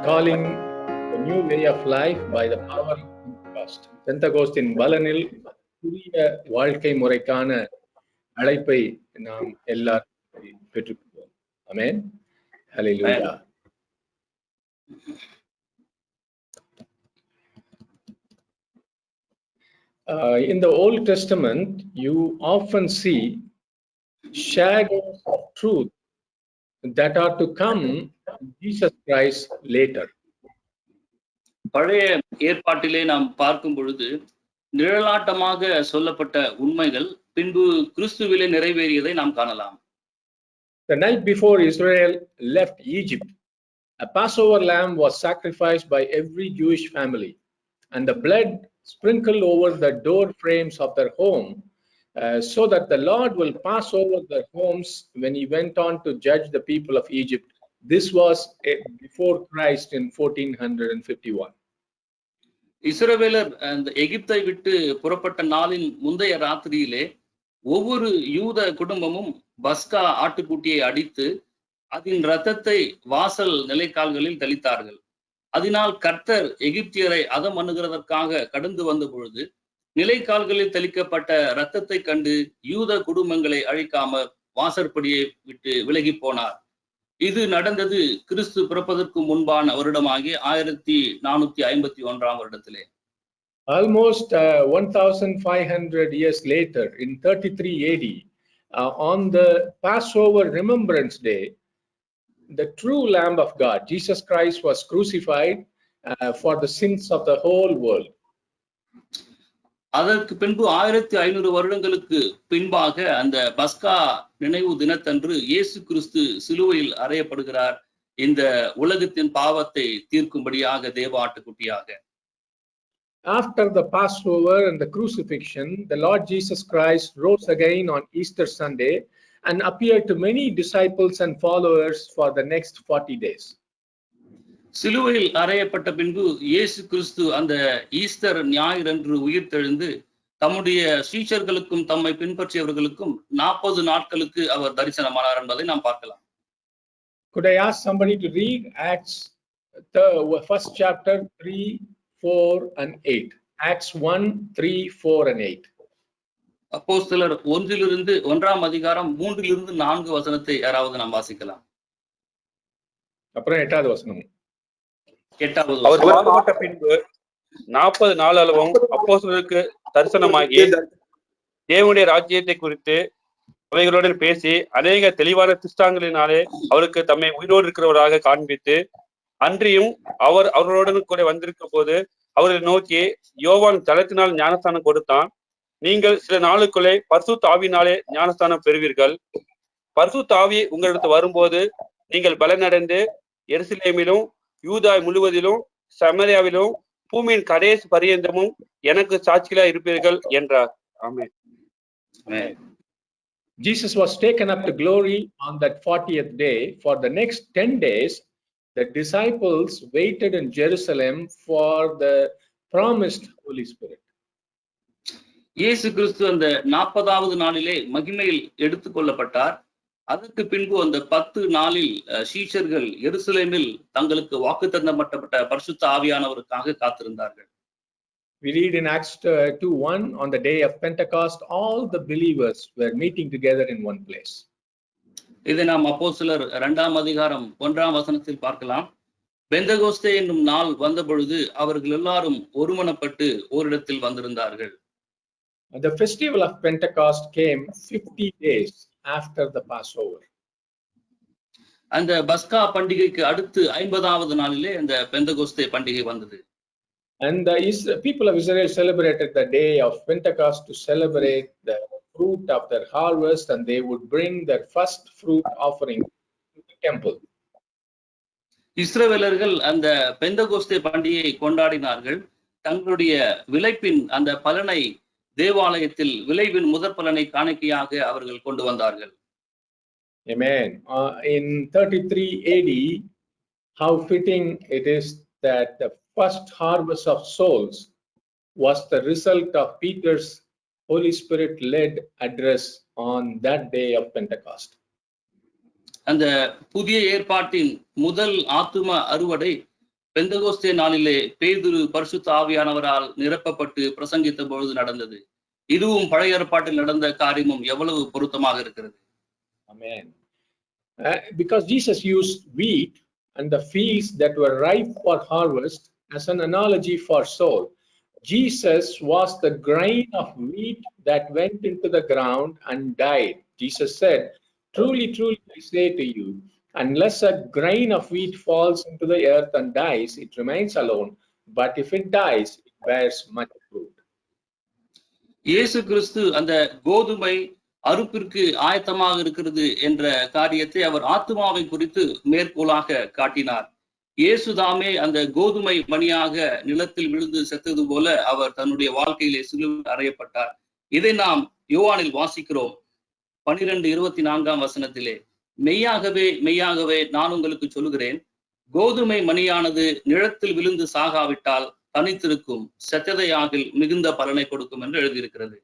calling a new way of life by the power of Pentecost. பெந்தகோஸ்தின் பலனில் புதிய வாழ்க்கை முறைக்கான அழைப்பை நாம் எல்லாரும் பெற்றுக்கொள்வோம். ஆமென். ஹல்லேலூயா. In the Old Testament, you often see shadows of truth that are to come in Jesus Christ later. பழைய ஏற்பாட்டிலே நாம் பார்க்கும் பொழுது நிழலாட்டமாக சொல்லப்பட்ட உண்மைகள் பின்பு கிறிஸ்துவிலே நிறைவேறியதை நாம் காணலாம். The night before Israel left Egypt, a Passover lamb was sacrificed by every Jewish family, and the blood sprinkled over the door frames of their home, so that the Lord will pass over their homes when he went on to judge the people of Egypt. This was before Christ in 1451. இஸ்ரவேலர் அந்த எகிப்தை விட்டு புறப்பட்ட நாளின் முந்தைய ராத்திரியிலே ஒவ்வொரு யூத குடும்பமும் பஸ்கா ஆட்டுக்குட்டியை அடித்து அதன் இரத்தத்தை வாசல் நிலைக்கால்களில் தெளித்தார்கள். அதனால் கர்த்தர் எகிப்தியரை அதம் அணுகிறதற்காக கடந்து வந்த பொழுது நிலைக்கால்களில் தெளிக்கப்பட்ட இரத்தத்தை கண்டு யூத குடும்பங்களை அழிக்காம வாசற்படியை விட்டு விலகி போனார். இது நடந்தது கிறிஸ்து பிறப்பதற்கு முன்பான வருடமாகிய 1451 வருடத்திலே. Almost 1500 years later, in 33 AD, on the Passover Remembrance Day, the true Lamb of God, Jesus Christ, was crucified for the sins of the whole world. அதற்கு பின்பு 1500 வருடங்களுக்கு பின்பாக அந்த பஸ்கா நினைவு தினத்தன்று இயேசு கிறிஸ்து சிலுவையில் அறையப்படுகிறார், இந்த உலகத்தின் பாவத்தை தீர்க்கும்படியாக தேவ ஆட்டுக்குட்டியாக. After the Passover and the crucifixion, the Lord Jesus Christ rose again on Easter Sunday and appeared to many disciples and followers for the next 40 days. சிலுவையில் அறையப்பட்ட பின்பு இயேசு கிறிஸ்து அந்த ஈஸ்டர் ஞாயிறன்று உயிர்த்தெழுந்து தம்முடைய சீஷர்களுக்கும் தம்மை பின்பற்றியவர்களுக்கும் 40 நாட்களுக்கு அவர் தரிசனமானார் என்பதை நாம் பார்க்கலாம். Could I ask somebody to read Acts the first chapter 3, 4 and 8? Acts 1, 3, 4 and 8. அப்போஸ்தலர் 1 அதிகாரம் 3-4 வசனத்தை யாராவது நாம் வாசிக்கலாம். அப்புறம் 8வது வசனம். அவர் பாடுபட்ட பின்பு 40 நாள் அளவும் அப்போஸ்தலருக்கு தரிசனமாகி தேவனுடைய ராஜ்யத்தை குறித்து அவைகளுடன் பேசி அநேக தெளிவான திஷ்டாங்களினாலே அவருக்கு தம்மை உயிரோடு இருக்கிறவராக காண்பித்து, அன்றியும் அவர் அவர்களுடன் கூட வந்திருக்கும் போது அவர்களை நோக்கி, யோவான் ஜலத்தினால் ஞானஸ்தானம் கொடுத்தான், நீங்கள் சில நாளுக்குள்ளே பரிசுத்த ஆவியினாலே ஞானஸ்தானம் பெறுவீர்கள். பரிசுத்த ஆவி உங்களுக்கு வரும்போது நீங்கள் பலனடைந்து எருசலேமிலும் யூதாய் முழுவதிலும் சமரியாவிலும் பூமியின் கடைசி பரியந்தமும் எனக்கு சாட்சிகளா இருப்பீர்கள் என்றார். ஆமென். Jesus was taken up to glory on that 40th day. For the next 10 days, the disciples waited in Jerusalem for the promised Holy Spirit. இயேசு கிறிஸ்து அந்த 40வது நாளிலே மகிமையில் எடுத்துக்கொள்ளப்பட்டார். அதற்கு பின்பு அந்த 10 நாளில் சீஷர்கள் எருசலேமில் தங்களுக்கு வாக்குத்தத்தப்பட்ட பரிசுத்த ஆவியானவருக்காக காத்திருந்தார்கள். We read in Acts 2:1, on the day of Pentecost, all the believers were meeting together in one place. இதை நாம் அப்போஸ்தலர் 2 அதிகாரம் 1 வசனத்தில் பார்க்கலாம். பெந்தகோஸ்தே என்னும் நாள் வந்த பொழுது அவர்கள் எல்லாரும் ஒருமனப்பட்டு ஓரிடத்தில் வந்திருந்தார்கள். The festival of Pentecost came 50 days after the Passover. அந்த பஸ்கா பண்டிகைக்கு அடுத்து 50வது நாளிலே அந்த பெந்தகோஸ்தே பண்டிகை வந்தது. And the people of Israel celebrated the day of Pentecost to celebrate the fruit of their harvest, and they would bring their first fruit offering to the temple. இஸ்ரவேலர்கள் அந்த பெந்தகோஸ்தே பண்டிகையை கொண்டாடினார்கள். தங்களுடைய விளைப்பின் அந்த பலனை தேவாலயத்தில் விளைவின் முதற் பலனை காணிக்கையாக அவர்கள் கொண்டு வந்தார்கள். Amen. In 33 AD, how fitting it is that the first harvest of souls was the result of Peter's Holy Spirit led address on that day of Pentecost. அந்த புதிய ஏற்பாட்டின் முதல் ஆத்தும அறுவடை பெந்தகோஸ்தே நாளிலே பேதுரு பரிசுத்த ஆவியானவரால் நிரப்பப்பட்டு பிரசங்கித்த பொழுது நடந்தது. இதுவும் பழைய ஏற்பாட்டில் நடந்த காரியமும் எவ்வளவு பொருத்தமாக இருக்கிறது. Amen. Because Jesus used wheat and the fields that were ripe for harvest as an analogy for soul. Jesus was the grain of wheat that went into the ground and died. Jesus said, "Truly, truly, I say to you, unless a grain of wheat falls into the earth and dies, it remains alone. But if it dies, it bears much fruit." இயேசு கிறிஸ்து அந்த கோதுமை அறுப்பிற்கு ஆயத்தமாக இருக்கிறது என்ற காரியத்தை அவர் ஆத்துமாவை குறித்து மேற்கோளாக காட்டினார். இயேசுதாமே அந்த கோதுமை மணியாக நிலத்தில் விழுந்து செத்தது போல அவர் தன்னுடைய வாழ்க்கையிலே சிலுவையில் அறையப்பட்டார். இதை நாம் யோவானில் வாசிக்கிறோம். 12:24 மெய்யாகவே மெய்யாகவே நான் உங்களுக்கு சொல்லுகிறேன், கோதுமை மணியானது நிலத்தில் விழுந்து சாகாவிட்டால் தனித்திருக்கும், செத்ததையாகில் மிகுந்த பலனை கொடுக்கும் என்று எழுதியிருக்கிறது.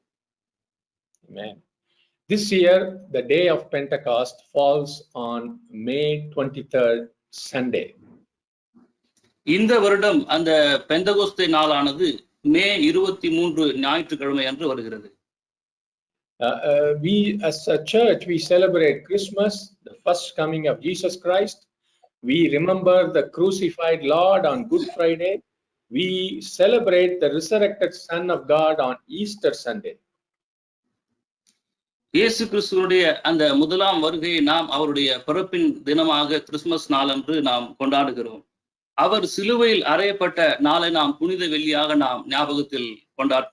Amen. This year, the day of Pentecost falls on May 23rd, Sunday. இந்த வருடம் அந்த பெந்தகோஸ்தே நாளானது மே 23 ஞாயிற்றுக்கிழமை அன்று வருகிறது. We as a church, we celebrate Christmas, the first coming of Jesus Christ. We remember the crucified Lord on Good Friday. We celebrate the resurrected Son of God on Easter Sunday. இயேசு கிறிஸ்துவனுடைய அந்த முதலாம் வருகையை நாம் அவருடைய பிறப்பின் தினமாக Christmas நாளன்று நாம் கொண்டாடுகிறோம். அவர் சிலுவையில் அறையப்பட்ட நாளை நாம் புனித வெள்ளியாக நாம் ஞாபகத்தில்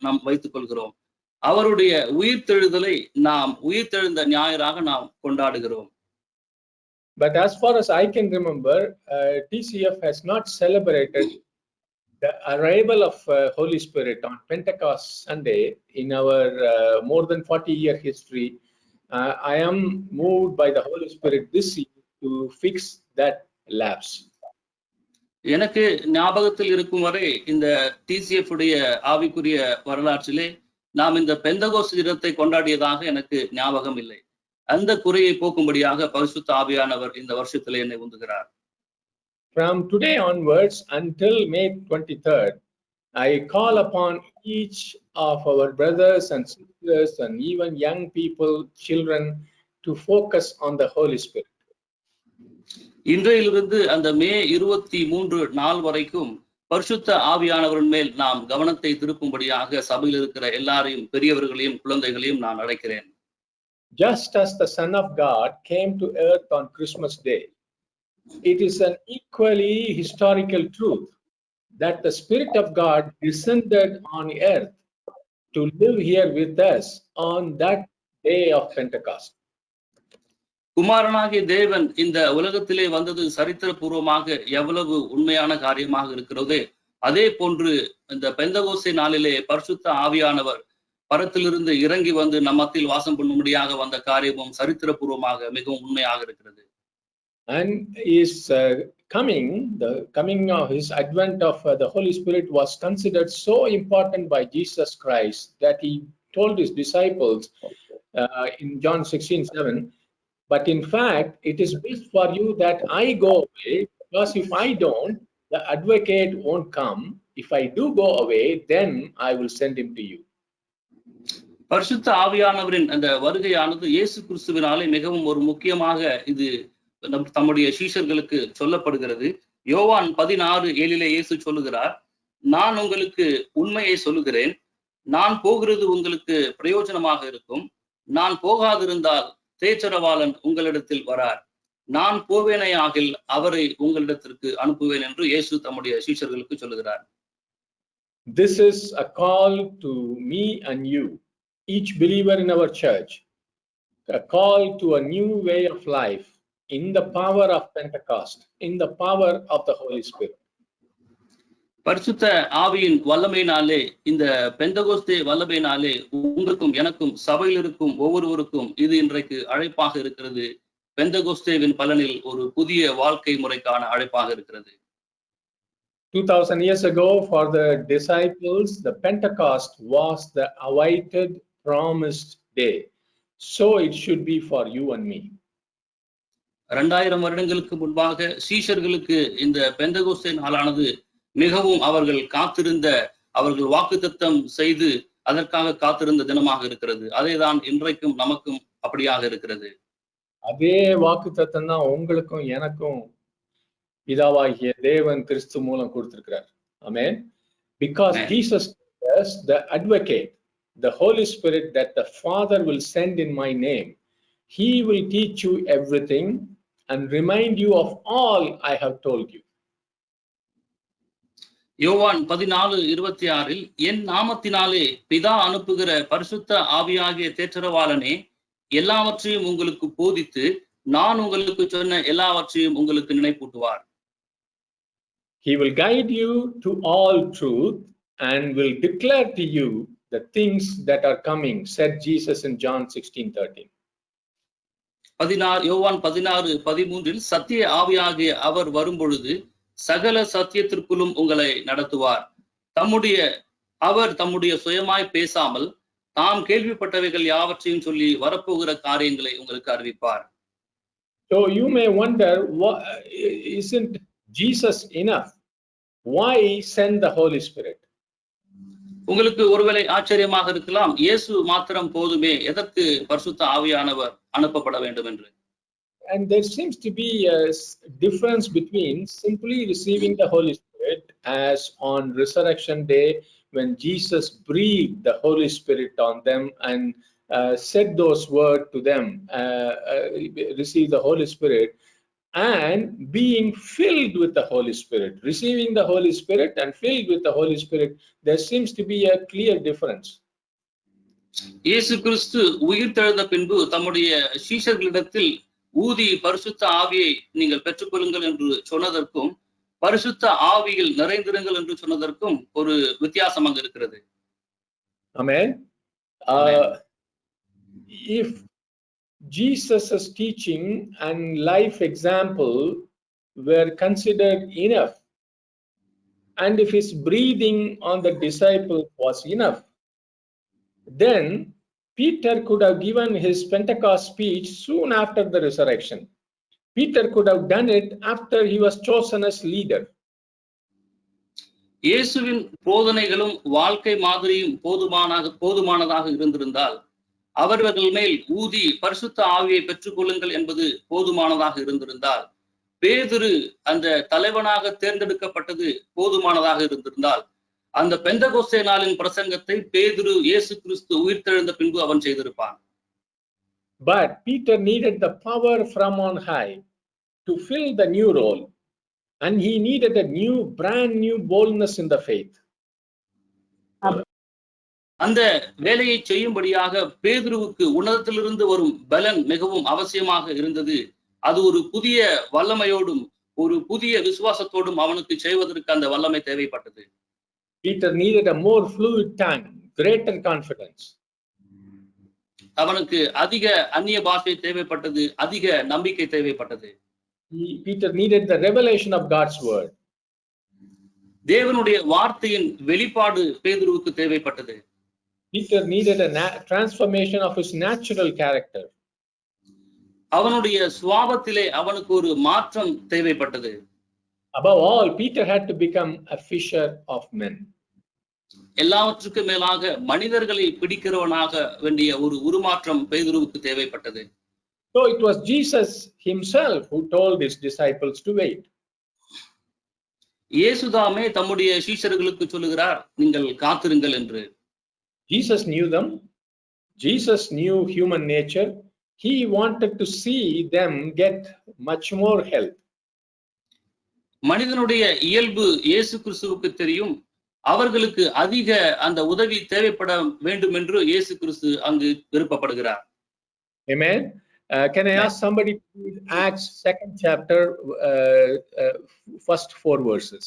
நாம் வைத்துக் கொள்கிறோம். அவருடைய உயிர்த்தெழுதலை நாம் உயிர்த்தெழுந்த ஞாயிறாக நாம் கொண்டாடுகிறோம். But as far as I can remember, TCF has not celebrated the arrival of Holy Spirit on Pentecost Sunday in our more than 40-year history. I am moved by the Holy Spirit this year to fix that lapse. எனக்கு ஞாபகத்தில் இருக்கும் வரை இந்த DCF உடைய ஆவிக்குரிய வரலாற்றிலே நாம் இந்த பெந்தகோஸ்து தினத்தை கொண்டாடியதாக எனக்கு ஞாபகம் இல்லை. அந்த குறையை போக்கும்படியாக பரிசுத்த ஆவியானவர் இந்த வருஷத்திலே என்னை உந்துகிறார். From today onwards until May 23rd, I call upon each of our brothers and sisters and even young people, children, to focus on the Holy Spirit. இன்றையிலிருந்து அந்த மே 23 நாள் வரைக்கும் பரிசுத்த ஆவியானவரின் மேல் நாம் கவனத்தை திருப்பும்படியாக சபையில் இருக்கிற எல்லாரையும், பெரியவர்களையும் குழந்தைகளையும் நான் அழைக்கிறேன். Just as the Son of God came to earth on Christmas Day, it is an equally historical truth that the Spirit of God descended on earth to live here with us on that day of Pentecost. குமாரனாகிய தேவன் இந்த உலகத்திலே வந்தது சரித்திரபூர்வமாக எவ்வளவு உண்மையான காரியமாக இருக்கிறதோ, அதே போன்று இந்த பெந்தகோஸ்தே நாளிலே பரிசுத்த ஆவியானவர் பரத்திலிருந்து இறங்கி வந்து நம்மத்தில் வாசம் பண்ணும்படியாக வந்த காரியமும் சரித்திரபூர்வமாக மிகவும் உண்மையாக இருக்கிறது. And his the coming of his advent of the Holy Spirit was considered so important by Jesus Christ that he told his disciples in John 16:7, but in fact, it is best for you that I go away, because if I don't, the advocate won't come. If I do go away, then I will send him to you. பரிசுத்த ஆவியானவரின் அந்த வருகையானது இயேசு கிறிஸ்துவினாலே மிகவும் ஒரு முக்கியமாக இது தம்முடைய சீஷர்களுக்கு சொல்லப்படுகிறது. யோவான் 16:7 இயேசு சொல்லுகிறார், நான் உங்களுக்கு உண்மையை சொல்லுகிறேன், நான் போகிறது உங்களுக்கு பிரயோஜனமாக இருக்கும், நான் போகாதிருந்தால் தேற்றரவாளன் உங்களிடத்தில் வரார், நான் போவேனையாகில் அவரை உங்களிடத்திற்கு அனுப்புவேன் என்று இயேசு தம்முடைய சீஷர்களுக்கு சொல்லுகிறார். This is a call to me and you, each believer in our church, a call to a new way of life in the power of Pentecost, in the power of the Holy Spirit. பரிசுத்த ஆவியின் வல்லமையினாலே, இந்த பெந்தகோஸ்தே வல்லமையினாலே உங்களுக்கும் எனக்கும் சபையில் இருக்கும் ஒவ்வொருவருக்கும் இது இன்றைக்கு அழைப்பாக இருக்கிறது. பெந்தகோஸ்தேவின் பலனில் ஒரு புதிய வாழ்க்கை முறைக்கான அழைப்பாக இருக்கிறது. 2000 years ago, for the disciples, the Pentecost was the awaited, promised day. So it should be for you and me. 2000 வருடங்களுக்கு முன்பாக சீஷர்களுக்கு இந்த பெந்தகோஸ்தே நாளானது மிகவும் அவர்கள் காத்திருந்த, அவர்கள் வாக்குத்தத்தம் செய்து அதற்காக காத்திருந்த தினமாக இருக்கிறது. அதேதான் இன்றைக்கும் நமக்கும் அப்படியாக இருக்கிறது. அதே வாக்குத்தத்தம் தான் உங்களுக்கும் எனக்கும் பிதாவாகிய தேவன் கிறிஸ்து மூலம் கொடுத்திருக்கிறார். ஆமென். Because Amen. Jesus is the advocate, the Holy Spirit that the Father will send in my name. He will teach you everything and remind you of all I have told you. யோவான் 14:26 என் நாமத்தினாலே பிதா அனுப்புகிற பரிசுத்த ஆவியாகிய தேற்றரவாளனே எல்லாவற்றையும் உங்களுக்கு போதித்து நான் உங்களுக்கு சொன்ன எல்லாவற்றையும் உங்களுக்கு நினைப்பூட்டுவார். He will guide you to all truth and will declare to you the things that are coming, said Jesus in John 16:13. யோவான் 16:13 சத்திய ஆவியாகிய அவர் வரும்பொழுது சகல சத்தியத்திற்குள்ளும் உங்களை நடத்துவார். அவர் தம்முடைய சுயமாய் பேசாமல் தாம் கேள்விப்பட்டவைகள் யாவற்றையும் சொல்லி வரப்போகிற காரியங்களை உங்களுக்கு அறிவிப்பார். So you may wonder, isn't Jesus enough? Why send the Holy Spirit? உங்களுக்கு ஒருவேளை ஆச்சரியமாக இருக்கலாம், இயேசு மாத்திரம் போதுமே, எதற்கு பரிசுத்த ஆவியானவர் அனுப்பப்பட வேண்டும் என்று. And there seems to be a difference between simply receiving the Holy Spirit, as on Resurrection Day when Jesus breathed the Holy Spirit on them and said those words to them, receive the Holy Spirit, and being filled with the Holy Spirit. Receiving the Holy Spirit and filled with the Holy Spirit, there seems to be a clear difference. இயேசு கிறிஸ்து உயிர்த்தெழுந்த பின்பு தம்முடைய சீஷர்களிடத்தில் ஊதி பரிசுத்த ஆவியை நீங்கள் பெற்றுக்கொள்ளுங்கள் என்று சொன்னதற்கும் பரிசுத்த ஆவியில் நிறைந்திருங்கள் என்று சொன்னதற்கும் ஒரு வித்தியாசம் அங்கு இருக்கிறது. Amen. If Jesus' teaching and life example were considered enough, and if his breathing on the disciples was enough, then Peter could have given his Pentecost speech soon after the resurrection. Peter could have done it after he was chosen as leader. இயேசுவின் போதனைகளும் வாழ்க்கை மாதிரியும் போதுமானதாக இருந்திருந்தால் அவர்கள் மேல் ஊதி பரிசுத்த ஆவியை பெற்றுக் கொள்ளுங்கள் என்பது போதுமானதாக இருந்திருந்தால், பேதுரு அந்த தலைவனாக தேர்ந்தெடுக்கப்பட்டது போதுமானதாக இருந்திருந்தால், அந்த பெந்தகோஸ்தே நாளின் பிரசங்கத்தை பேதுரு இயேசு கிறிஸ்து உயிர்த்தெழுந்த பின்பு அவன் செய்திருப்பான். But Peter needed the power from on high to fill the new role, and he needed a brand new boldness in the faith. அந்த வேலையை செய்யும்படியாக பேதுருவுக்கு உன்னதத்திலிருந்து வரும் பலன் மிகவும் அவசியமாக இருந்தது. அது ஒரு புதிய வல்லமையோடும் ஒரு புதிய விசுவாசத்தோடும் அவனுக்கு செய்வதற்கு அந்த வல்லமை தேவைப்பட்டது. Peter needed a more fluid tongue, greater confidence. அவனுக்கு அதிக அந்நிய பாஷை தேவைப்பட்டது, அதிக நம்பிக்கை தேவைப்பட்டது. Peter needed the revelation of God's word. தேவனுடைய வார்த்தையின் வெளிப்பாடு பேதுருவுக்கு தேவைப்பட்டது. Peter needed a transformation of his natural character. அவனுடைய சுபாவத்திலே அவனுக்கு ஒரு மாற்றம் தேவைப்பட்டது. Above all, Peter had to become a fisher of men. எல்லாவற்றுக்கும் மேலாக மனிதர்களை பிடிக்கிறவனாக வேண்டிய ஒரு உருமாற்றம் பேதுருவுக்கு தேவைப்பட்டது. So it was Jesus himself who told his disciples to wait. இயேசுதாமே தம்முடைய சீஷர்களுக்கு சொல்லுகிறார், நீங்கள் காத்திருங்கள் என்று. Jesus knew them. Jesus knew human nature. He wanted to see them get much more help. மனிதனுடைய இயல்பு இயேசு கிறிஸ்துவுக்கு தெரியும். அவர்களுக்கு அதிக அந்த உதவி தேவைப்பட வேண்டும் என்று இயேசு கிறிஸ்து அங்கு விருப்பப்படுகிறார். Amen. Can I ask somebody to read Acts 2nd chapter, first 4 verses?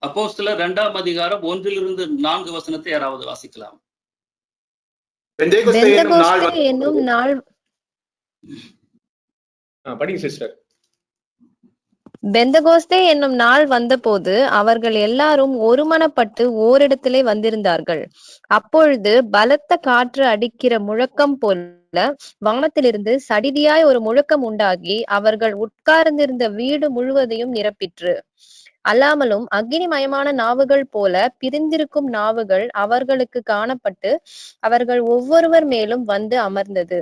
அப்போஸ்தலர் 2ஆம் அதிகாரம் 1 - 4 வசனத்தை யாராவது வாசிக்கலாம். பெந்தெகோஸ்தே என்னும் நாள் படிங்க சிஸ்டர். பெந்தெகோஸ்தே என்னும் நாள் வந்தபோது அவர்கள் எல்லாரும் ஒருமனப்பட்டு ஓரிடத்திலே வந்திருந்தார்கள். அப்பொழுது பலத்த காற்று அடிக்கிற முழக்கம் போல வானத்திலிருந்து சடிதியாய் ஒரு முழக்கம் உண்டாகி அவர்கள் உட்கார்ந்திருந்த வீடு முழுவதையும் நிரப்பிற்று. அல்லாமலும் அக்கினிமயமான நாவுகள் போல பிரிந்திருக்கும் நாவுகள் அவர்களுக்கு காணப்பட்டு அவர்கள் ஒவ்வொருவர் மேலும் வந்து அமர்ந்தது.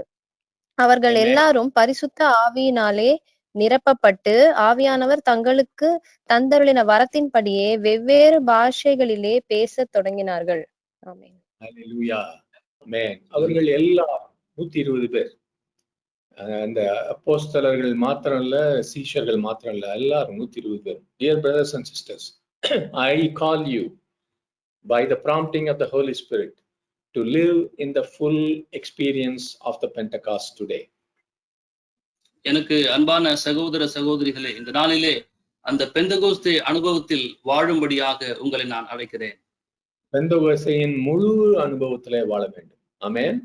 அவர்கள் Amen. எல்லாரும் பரிசுத்த ஆவியினாலே நிரப்பப்பட்டு ஆவியானவர் தங்களுக்கு தந்தருளின வரத்தின்படியே வெவ்வேறு பாஷைகளிலே பேசத் தொடங்கினார்கள். ஆமென். Hallelujah. Amen. அவர்கள் எல்லாம் 120 பேர். அந்த அப்போஸ்தலர்கள் மாத்திரம் இல்ல, சீஷர்கள் மாத்திரம் இல்ல, எல்லாரும் 120 பேர். Dear brothers and sisters, I call you by the prompting of the Holy Spirit to live in the full experience of the Pentecost today. எனக்கு அன்பான சகோதர சகோதரிகளே, இந்த நாளிலே அந்த பெந்தகோஸ்தே அனுபவத்தில் வாழும்படியாக உங்களை நான் அழைக்கிறேன். பெந்தகோஸ்தேயின் முழு அனுபவத்திலே வாழ வேண்டும். Amen.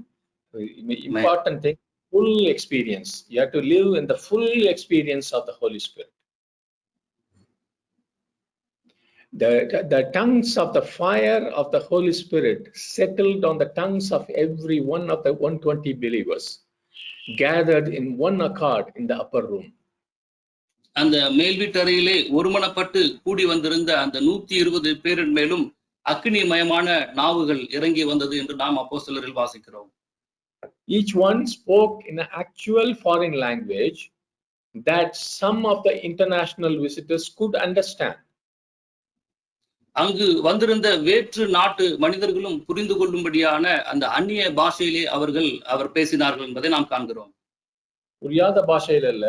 Important thing, full experience. You have to live in the full experience of the Holy Spirit. The tongues of the fire of the Holy Spirit settled on the tongues of every one of the 120 believers gathered in one accord in the upper room. அந்த மேல் வீட்டறையிலே ஒருமனப்பட்டு கூடி வந்திருந்த அந்த 120 பேரின் மேலும் அக்னிமயமான நாவுகள் இறங்கி வந்தது என்று நாம் அப்போஸ்தலரில் வாசிக்கிறோம். Each one spoke in an actual foreign language that some of the international visitors could understand. அங்கு வந்திருந்த வேற்று நாட்டு மனிதர்களும் புரிந்து கொள்ளும்படியான அந்த அந்நிய பாஷையிலே அவர் பேசினார்கள் என்பதை நாம் காண்கிறோம். புரியாத பாஷையில இல்ல,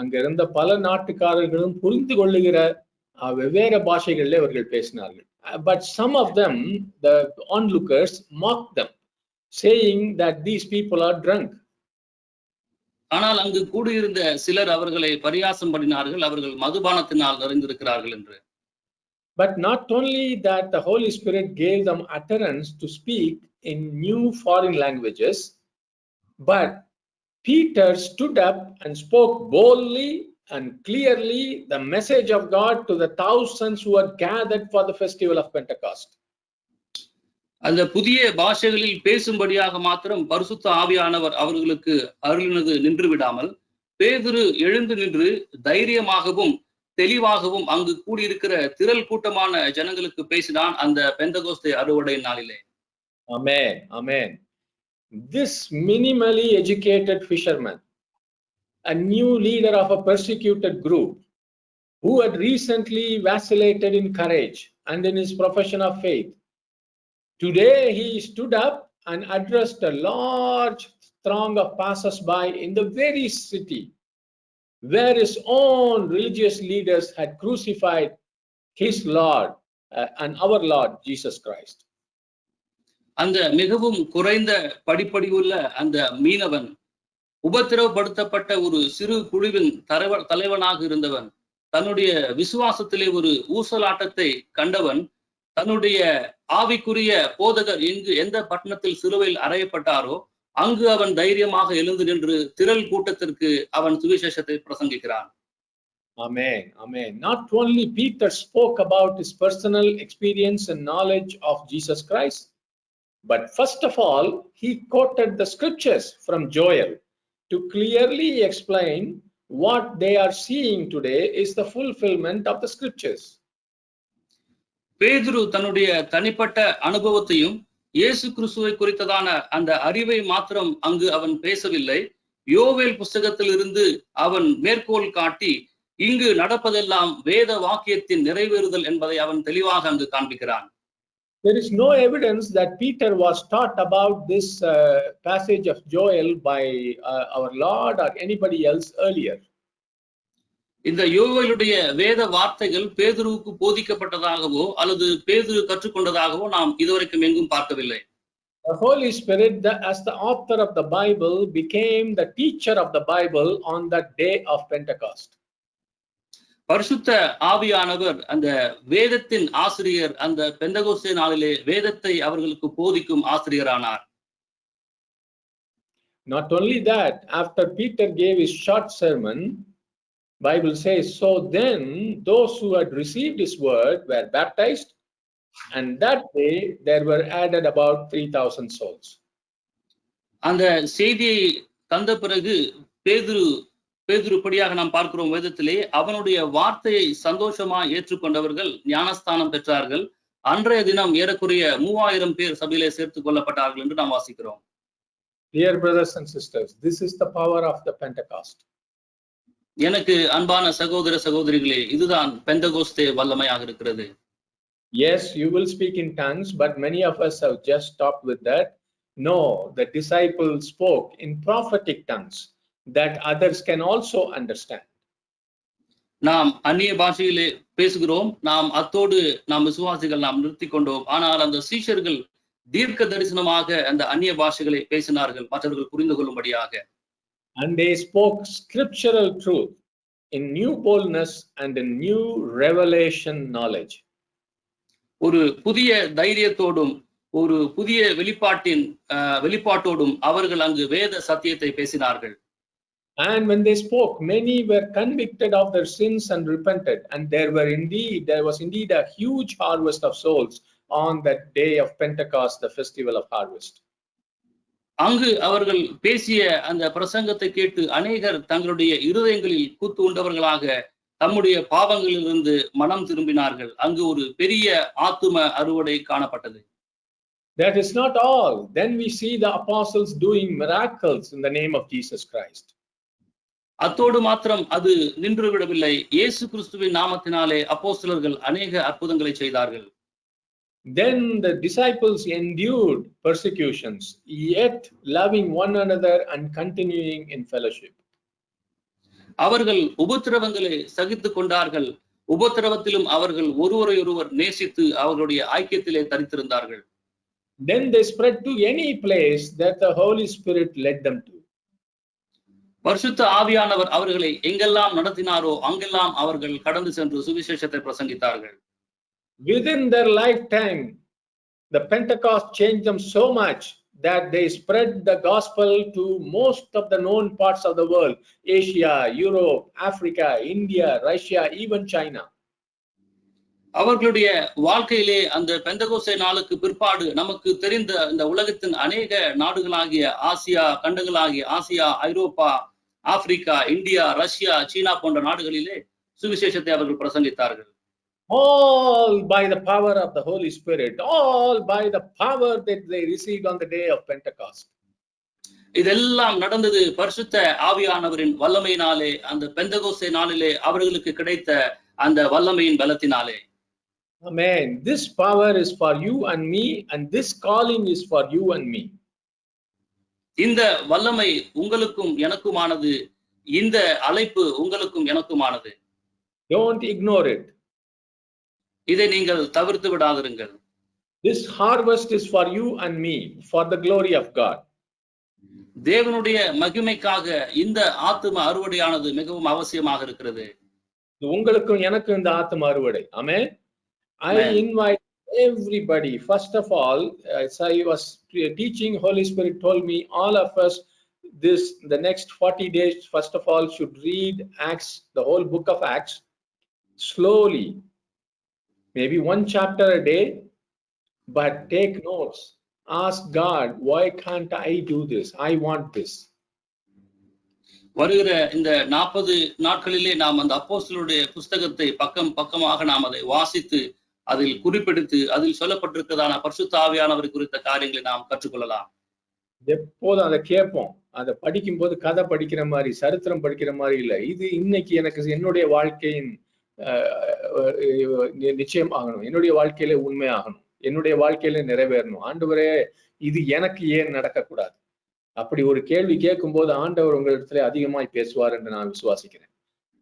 அங்க இருந்த பல நாட்டுக்காரர்களும் புரிந்து கொள்ளுகிற வெவ்வேறு பாஷைகளிலே அவர்கள் பேசினார்கள். But some of them, the onlookers, mocked them, saying that these people are drunk. ஆனால் அங்கு கூடியிருந்த சிலர் அவர்களை பரியாசம் பண்ணினார்கள், அவர்கள் மதுபானத்தினால் நிறைந்திருக்கிறார்கள் என்று. But not only that, the Holy Spirit gave them utterance to speak in new foreign languages, but Peter stood up and spoke boldly and clearly the message of God to the thousands who had gathered for the festival of Pentecost. அந்த புதிய பாஷைகளில் பேசும்படியாக மாத்திரம் பரிசுத்த ஆவியானவர் அவர்களுக்கு அருளினது நின்று விடாமல், பேதுரு எழுந்து நின்று தைரியமாகவும் தெளிவாகவும் அங்கு கூடியிருக்கிற திரள் கூட்டமான ஜனங்களுக்கு பேசினான் அந்த பெந்தகோஸ்தே அறுவடை நாளிலே. Amen. Amen. This minimally educated fisherman, a new leader of a persecuted group, who had recently vacillated in courage and in his profession of faith, today he stood up and addressed a large throng of passers-by in the very city where his own religious leaders had crucified his Lord and our Lord Jesus Christ. அந்த மிகவும் குறைந்த படிப்படிவுள்ள அந்த மீனவன், உபத்திரவப்படுத்தப்பட்ட ஒரு சிறு குழுவின் தலைவனாக இருந்தவன், தன்னுடைய விசுவாசத்திலே ஒரு ஊசலாட்டத்தை கண்டவன், தன்னுடைய ஆவிக்குரிய போதகர் எந்த பட்டணத்தில் சிலுவையில் அறையப்பட்டாரோ அங்கு அவன் தைரியமாக எழுந்து நின்று திரள் கூட்டத்திற்கு அவன் சுவிசேஷத்தை பிரசங்கிக்கிறான். Amen. Amen. Not only Peter spoke about his personal experience and knowledge of Jesus Christ, but first of all, he quoted the scriptures from Joel to clearly explain what they are seeing today is the fulfillment of the scriptures. பேதுரு தன்னுடைய தனிப்பட்ட அனுபவத்தையும் இயேசு கிறிஸ்துவை குறித்ததான அந்த அறிவை மாத்திரம் அங்கு அவன் பேசவில்லை. யோவேல் புஸ்தகத்திலிருந்து அவன் மேற்கோள் காட்டி இங்கு நடப்பதெல்லாம் வேத வாக்கியத்தின் நிறைவேறுதல் என்பதை அவன் தெளிவாக அங்கு காண்பிக்கிறான். There is no evidence that Peter was taught about this passage of Joel by our Lord or anybody else earlier. இந்த யோவேலுடைய வேத வார்த்தைகள் பேதுருவுக்கு போதிக்கப்பட்டதாகவோ அல்லது பேதுரு கற்றுக்கொண்டதாகவோ நாம் இதுவரைக்கும் எங்கும் பார்க்கவில்லை. The Holy Spirit, as the author of the Bible, became the teacher of the Bible on that day of Pentecost. பரிசுத்த ஆவியானவர் அந்த வேதத்தின் ஆசிரியர் அந்த பெந்தகோஸ்தே நாளிலே வேதத்தை அவர்களுக்கு போதிக்கும் ஆசிரியரானார். Not only that, after Peter gave his short sermon, Bible says, so then those who had received his word were baptized, and that day there were added about 3,000 souls. அந்த செய்தியை தந்த பிறகு பேதுருப்படியாக நாம் பார்க்கிறோம் வேதத்திலே, அவனுடைய வார்த்தையை சந்தோஷமா ஏற்றுக்கொண்டவர்கள் ஞானஸ்தானம் பெற்றார்கள். அன்றைய தினம் ஏறக்குறைய 3000 பேர் சபையிலே சேர்த்துக் கொள்ளப்பட்டார்கள் என்று நாம் வாசிக்கிறோம். Dear brothers and sisters, this is the power of the Pentecost. எனக்கு அன்பான சகோதர சகோதரிகளே, இதுதான் பெந்தகோஸ்தே வல்லமையாக இருக்கிறது. Yes, you will speak in tongues, but many of us have just stopped with that. No, the disciples spoke in prophetic tongues that others can also understand. நாம் அந்நிய பாஷையிலே பேசுகிறோம், அத்தோடு நாம் விசுவாசிகள் நிறுத்தி கொண்டோம். ஆனால் அந்த சீஷர்கள் தீர்க்க தரிசனமாக அந்த அந்நிய பாஷைகளை பேசினார்கள், மற்றவர்கள் புரிந்து கொள்ளும்படியாக. And they spoke scriptural truth in new boldness and in new revelation knowledge. ஒரு புதிய தைரியத்தோடும் ஒரு புதிய வெளிப்பாட்டோடும் அவர்கள் அங்கு வேத சத்தியத்தை பேசினார்கள். And when they spoke, many were convicted of their sins and repented, and there was indeed a huge harvest of souls on that day of Pentecost, the festival of harvest. அங்கு அவர்கள் பேசிய அந்த பிரசங்கத்தை கேட்டு அநேகர் தங்களுடைய இருதயங்களில் கூத்து உண்டவர்களாக தம்முடைய பாவங்களிலிருந்து மனம் திரும்பினார்கள். அங்கு ஒரு பெரிய ஆத்தும அறுவடை காணப்பட்டது. That is not all. Then we see the apostles doing miracles in the name of Jesus Christ. அத்தோடு மாத்திரம் அது நின்று விடவில்லை. இயேசு கிறிஸ்துவின் நாமத்தினாலே அப்போஸ்தலர்கள் அநேக அற்புதங்களை செய்தார்கள். Then the disciples endured persecutions, yet loving one another and continuing in fellowship. அவர்கள் உபத்திரவங்களை சகித்துக் கொண்டார்கள். உபத்திரவத்திலும் அவர்கள் ஒருவரையொருவர் நேசித்து அவர்களுடைய ஐக்கியத்திலே தரித்திருந்தார்கள். Then they spread to any place that the Holy Spirit led them to. பரிசுத்த ஆவியானவர் அவர்களை எங்கெல்லாம் நடத்தினாரோ அங்கெல்லாம் அவர்கள் கடந்து சென்று சுவிசேஷத்தை பிரசங்கித்தார்கள். Within their lifetime, the Pentecost changed them so much that they spread the gospel to most of the known parts of the world: Asia, Europe, Africa, India, Russia, even China. அவர்களுடைய வாழ்க்கையிலே அந்த பெந்தகோஸ்தே நாளுக்கு பிற்பாடு நமக்கு தெரிந்த இந்த உலகத்தின் அநேக நாடுகளாகிய ஆசியா, ஐரோப்பா, ஆப்பிரிக்கா, இந்தியா, ரஷ்யா, சீனா போன்ற நாடுகளிலே சுவிசேஷத்தை அவர்கள் பிரசங்கித்தார்கள். All by the power of the Holy Spirit, all by the power that they received on the day of Pentecost. இதெல்லாம் நடந்தது பரிசுத்த ஆவியானவரின் வல்லமையினாலே, அந்த பெந்தகோஸ்தே நாளிலே அவர்களுக்கு கிடைத்த அந்த வல்லமையின் பலத்தினாலே. Amen. This power is for you and me, and this calling is for you and me. இந்த வல்லமை உங்களுக்கும் எனக்குமானது, இந்த அழைப்பு உங்களுக்கும் எனக்குமானது. Don't ignore it. இதை நீங்கள் தவிர்த்து விடாதிருங்கள். This harvest is for you and me, for the glory of God. தேவனுடைய மகிமைக்காக இந்த ஆத்தும அறுவடையானது மிகவும் அவசியமாக இருக்கிறது. உங்களுக்கும் எனக்கும் இந்த ஆத்தும அறுவடை. Amen. I invite everybody. First of all, as I was teaching, Holy Spirit told me all of us the next 40 days, first of all, should read Acts, the whole book of Acts, slowly. Maybe one chapter a day, but take notes. Ask God, why can't I do this? I want this. வருகிற இந்த 40 நாட்களிலே நாம் அந்த அப்போஸ்தலருடைய புஸ்தகத்தை பக்கமாக நாம் அதை வாசித்து அதில் குறிப்பெடுத்து அதில் சொல்லப்பட்டிருக்கிறதான பரிசுத்த ஆவியானவரை குறித்த காரியங்களை நாம் கற்றுக்கொள்ளலாம். எப்போதும் அதை கேட்போம். அதை படிக்கும் போது கதை படிக்கிற மாதிரி, சரித்திரம் படிக்கிற மாதிரி இல்லை. இது இன்னைக்கு எனக்கு என்னுடைய வாழ்க்கையின் நிச்சயம் ஆகணும், என்னுடைய வாழ்க்கையில உண்மையாகணும், என்னுடைய வாழ்க்கையில நிறைவேறணும். ஆண்டவரே, இது எனக்கு ஏன் நடக்கக்கூடாது? அப்படி ஒரு கேள்வி கேட்கும் போது ஆண்டவர் உங்களிடத்துல அதிகமாய் பேசுவார் என்று நான் விசுவாசிக்கிறேன்.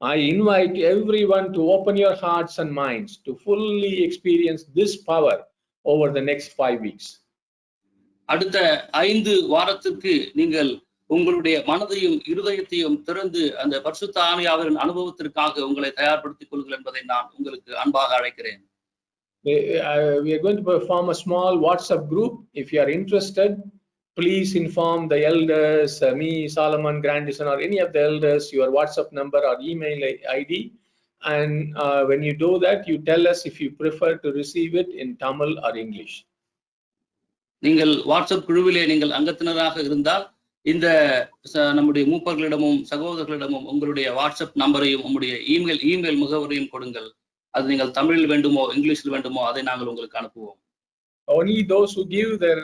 I invite everyone to open your hearts and minds to fully experience this power over the next 5 weeks. அடுத்த 5 வாரத்துக்கு நீங்கள் உங்களுடைய மனதையும் இருதயத்தையும் திறந்து அந்த பரிசுத்த ஆவியானவரின் அனுபவத்திற்காக உங்களை தயார்படுத்திக் கொள்ளுங்கள் என்பதை நான் உங்களுக்கு அன்பாக அழைக்கிறேன். We are going to form a small WhatsApp group. If you are interested, please inform the elders, me, Solomon, Grandison, or any of the elders, your WhatsApp number or email ID. And when you do that, you tell us if you prefer to receive it in Tamil or English. நீங்கள் WhatsApp குழுவிலே நீங்கள் அங்கத்தினராக இருந்தால் இந்த நம்முடைய மூப்பர்களிடமும் சகோதரர்களிடமும் உங்களுடைய WhatsApp நம்பரையும் உங்களுடைய email முகவரையும் கொடுங்கள். அது நீங்கள் தமிழில் வேண்டுமோ இங்கிலீஷில் வேண்டுமோ அதை நாங்கள் உங்களுக்கு அனுப்புவோம். Only those who give their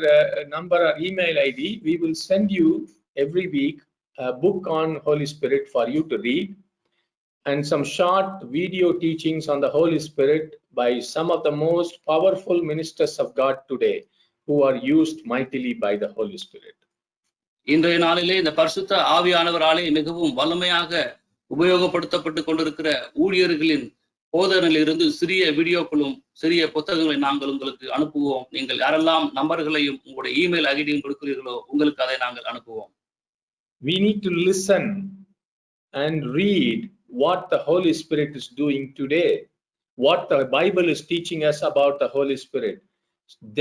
number or email ID, we will send you every week a book on Holy Spirit for you to read, and some short video teachings on the Holy Spirit by some of the most powerful ministers of God today who are used mightily by the Holy Spirit. இன்றைய நாளிலே இந்த பரிசுத்த ஆவியானவராலே மிகவும் வல்லமையாக உபயோகப்படுத்தப்பட்டு கொண்டிருக்கிற ஊழியர்களின் போதனையில் இருந்து சிறிய வீடியோக்களும் சிறிய புத்தகங்களை நாங்கள் உங்களுக்கு அனுப்புவோம். நீங்கள் யாரெல்லாம் நம்பர்களையும் உங்களுடைய இமெயில் ஐடியும் கொடுக்கிறீர்களோ உங்களுக்கு அதை நாங்கள் அனுப்புவோம். We need to listen and read what the Holy Spirit is doing today, what the Bible is teaching us about the Holy Spirit.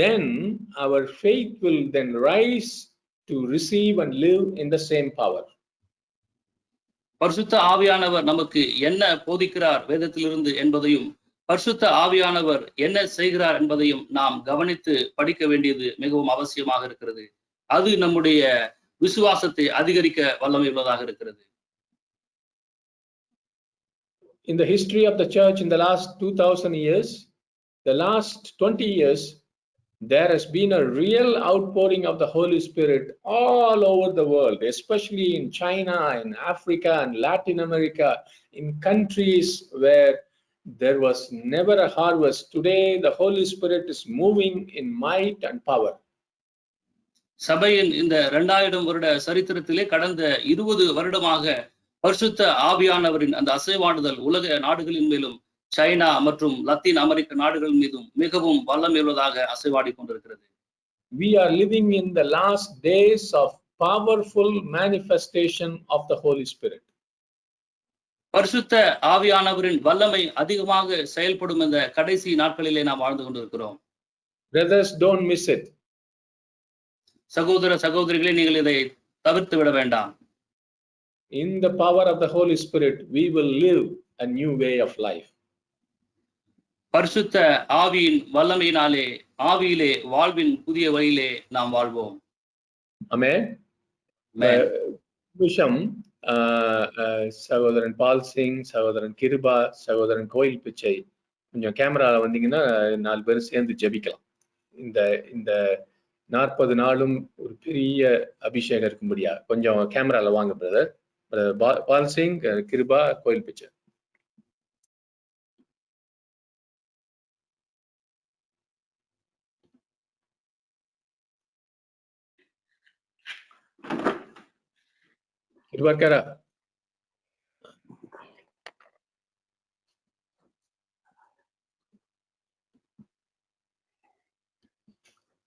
Then our faith will then rise to receive and live in the same power. பரிசுத்த ஆவியானவர் நமக்கு என்ன போதிக்கிறார் வேதத்திலிருந்து என்பதையும் பரிசுத்த ஆவியானவர் என்ன செய்கிறார் என்பதையும் நாம் கவனித்து படிக்க வேண்டியது மிகவும் அவசியமாக இருக்கிறது. அது நம்முடைய விசுவாசத்தை அதிகரிக்க வல்லமை உள்ளதாக இருக்கிறது. In the history of the church in the last 2000 years, the last 20 years, there has been a real outpouring of the Holy Spirit all over the world, especially in China, in Africa, and Latin America, in countries where there was never a harvest. Today, the Holy Spirit is moving in might and power. சபையின் இந்த 2000 வருட சரித்திரத்திலே கடந்த 20 வருடமாக பரிசுத்த ஆவியானவரின் அந்த அசைவாடுதல் உலக நாடுகளின் மேலும் சைனா மற்றும் லத்தீன் அமெரிக்க நாடுகள் மீதும் மிகவும் வல்லமையுள்ளதாக அசைவாடி கொண்டிருக்கிறது. We are living in the last days of powerful manifestation of the Holy Spirit. பரிசுத்த ஆவியானவரின் வல்லமை அதிகமாக செயல்படும் இந்த கடைசி நாட்களிலே நாம் வாழ்ந்து கொண்டிருக்கிறோம். Brothers, don't miss it. சகோதர சகோதரிகளே, நீங்கள் இதை தவிர்த்து விட வேண்டாம். In the power of the Holy Spirit, we will live a new way of life. பரிசுத்த ஆவியின் வல்லமையினாலே ஆவியிலே வாழ்வின் புதிய வழியிலே நாம் வாழ்வோம். Amen. விஷம் சகோதரன் பால் சிங், சகோதரன் கிருபா, சகோதரன் கோயில் பிச்சை, கொஞ்சம் கேமரால வந்தீங்கன்னா 4 பேரும் சேர்ந்து ஜெபிக்கலாம். இந்த 40 நாளும் ஒரு பெரிய அபிஷேகம் இருக்கும்படியா கொஞ்சம் கேமரால வாங்க பிரதர். பால் சிங், கிருபா, கோயில் பிச்சை. இருக்காரா?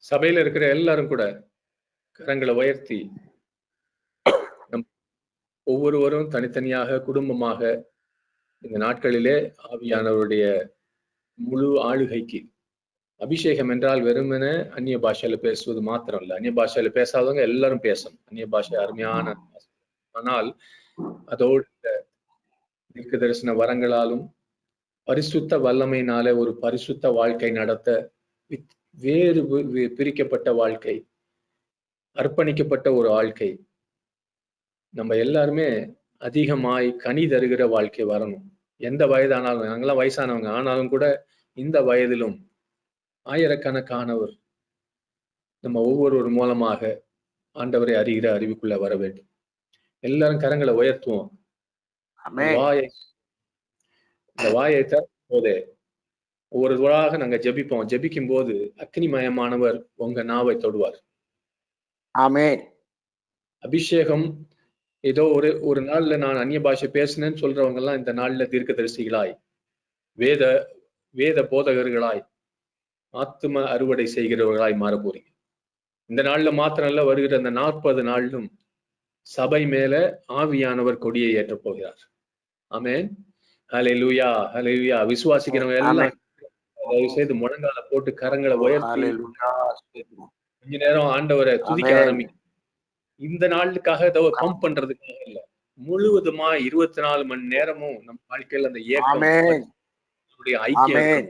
சபையில இருக்கிற எல்லாரும் கூட கரங்களை உயர்த்தி ஒவ்வொருவரும் தனித்தனியாக குடும்பமாக இந்த நாட்களிலே ஆவியானவருடைய முழு ஆளுகைக்கு, அபிஷேகம் என்றால் வெறுமன அந்நிய பாஷையில பேசுவது மாத்திரம் இல்ல, அந்நிய பாஷையில பேசாதவங்க எல்லாரும் பேசணும். அந்நிய பாஷை அருமையான, ஆனால் அதோடு தீர்க்க தரிசன வரங்களாலும் பரிசுத்த வல்லமையினால ஒரு பரிசுத்த வாழ்க்கை நடத்த, வேறு பிரிக்கப்பட்ட வாழ்க்கை, அர்ப்பணிக்கப்பட்ட ஒரு வாழ்க்கை, நம்ம எல்லாருமே அதிகமாய் கனி தருகிற வாழ்க்கை வரணும். எந்த வயதானாலும், நாங்களாம் வயசானவங்க ஆனாலும் கூட இந்த வயதிலும் ஆயிரக்கணக்கானவர் நம்ம ஒவ்வொருவர் மூலமாக ஆண்டவரை அறிகிற அறிவுக்குள்ள வர வேண்டும். எல்லாரும் கரங்களை உயர்த்துவோம். இந்த வாயை திறக்கும் போதே ஒவ்வொருவராக நாங்க ஜெபிப்போம். ஜெபிக்கும் போது அக்னிமயமானவர் உங்க நாவை தொடுவார். ஆமென். அபிஷேகம் ஏதோ ஒரு நாள்ல நான் அந்நிய பாஷை பேசினேன்னு சொல்றவங்க எல்லாம் இந்த நாள்ல தீர்க்கதரிசிகளாய், வேத போதகர்களாய், ஆத்தும அறுவடை செய்கிறவர்களாய் மாற போறீங்க. இந்த நாள்ல மாத்திரம் இல்ல, வருகிற அந்த 40 நாளிலும் சபை மேல ஆவியானவர் கொடியை ஏற்ற போகிறார். ஆமென். ஹல்லேலூயா, ஹல்லேலூயா. விசுவாசிக்கிறவங்க எல்லாம் தயவு செய்து முழங்கால போட்டு கரங்களை உயர்த்தி கொஞ்ச நேரம் ஆண்டவரை துதிக்க ஆரம்பிக்கும். இந்த நாளுக்காக ஏதோ பம்ப் பண்றதுக்காக இல்ல, முழுவதுமா 24 மணி நேரமும் நம்ம வாழ்க்கையில அந்த ஏக்கம், ஐக்கியம்,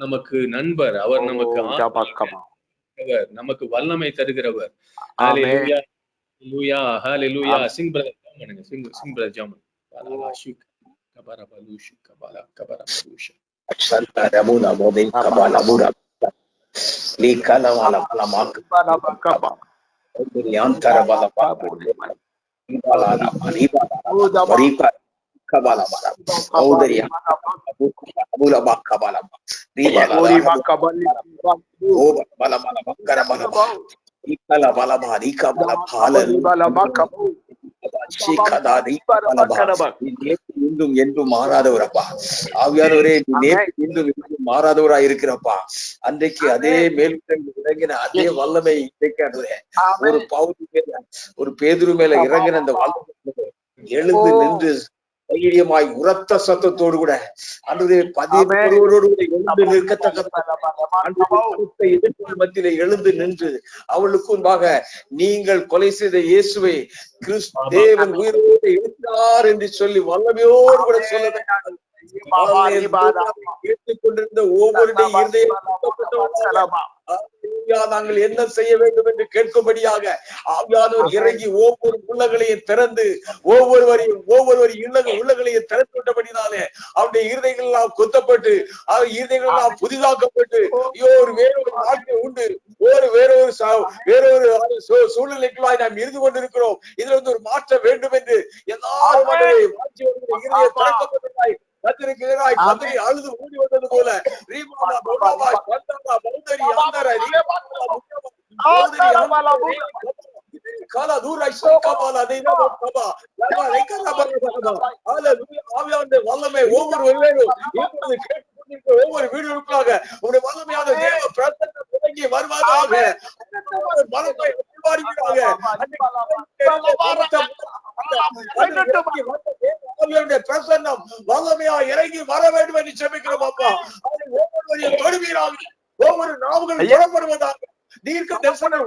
நமக்கு நண்பர், அவர் நமக்கு தருகிறவர், நமக்கு வல்லமை தருகிறவர். ஆமென். ஹalleluya, ஹalleluya, ஹalleluya. சிங் பிரதர் ஜெபம் பண்ணுங்க. சிங் பிரதர் ஜெபம் பண்ணுங்க. பாலாஷிக் கபரபலுஷ் கபலா கபரபலுஷ் சந்தா ரபுனா போதை கபாலா புரா லீகல வால பல மாக்கு கபா யாந்தர பல பாபோலே இபாலானா மரிபாலா மரிபா கபாலா மரா ஔதரியா அபுல கபாலா ரிபாலா ஓ பல பல மக்கர பல இகல பல மாரி கபல பால இன்றும் என்றும் மாறாதவரப்பா. ஆவியானவரே, நேற்று இன்றும் என்றும் மாறாதவரா இருக்கிறப்பா. அன்றைக்கு அதே மேல்விட்டு இறங்கின அதே வல்லமை இன்றைக்கு ஒரு பவுல் மேல, ஒரு பேதுரு மேல இறங்கின அந்த வல்லமை எழுந்து நின்று தைரியமாய் உரத்த சத்தத்தோடு கூட அன்றைய 11 எழுந்து நிற்கத்தக்க எதிர்ப்பு மத்தியில எழுந்து நின்று அவளுக்கு முன்பாக நீங்கள் கொலை செய்த இயேசுவை தேவன் உயிரோடு எழுந்தார் என்று சொல்லி வல்லமையோடு கூட சொல்ல கேட்டுக்கொண்டிருந்த ஒவ்வொரு நாங்கள் என்ன செய்ய வேண்டும் என்று கேட்கும்படியாக ஆவியானவர் இறங்கி ஒவ்வொரு உள்ளங்களையும் திறந்து ஒவ்வொருவரையும் உள்ளங்களையும் திறந்து விட்டபடினாலே அவருடைய இருதயங்கள் எல்லாம் கொத்தப்பட்டு இருதயங்கள் எல்லாம் புதிதாக்கப்பட்டு ஒரு வேறொரு நாட்டை உண்டு வேறொரு சூழ்நிலைக்குள்ளாய் நாம் இருந்து கொண்டிருக்கிறோம். இதுல வந்து ஒரு மாற்றம் வேண்டும் என்று எல்லாரும் கதறி அழுது ஓடி வந்தது போல வல்லமை ஒவ்வொரு வீடுகளுக்காக உங்களுடைய வல்லமையான தேவ பிரசன்னம் தொடங்கி வருவதாக பிரசன்னம் வல்லமையா இறங்கி வர வேண்டும் என்று செபிக்கிறோம் அப்பா. ஒவ்வொருவரையும் தொடுவீராக, ஒவ்வொரு நாவுகள் புறப்படுவதாக தீர்க்க தரிசனம்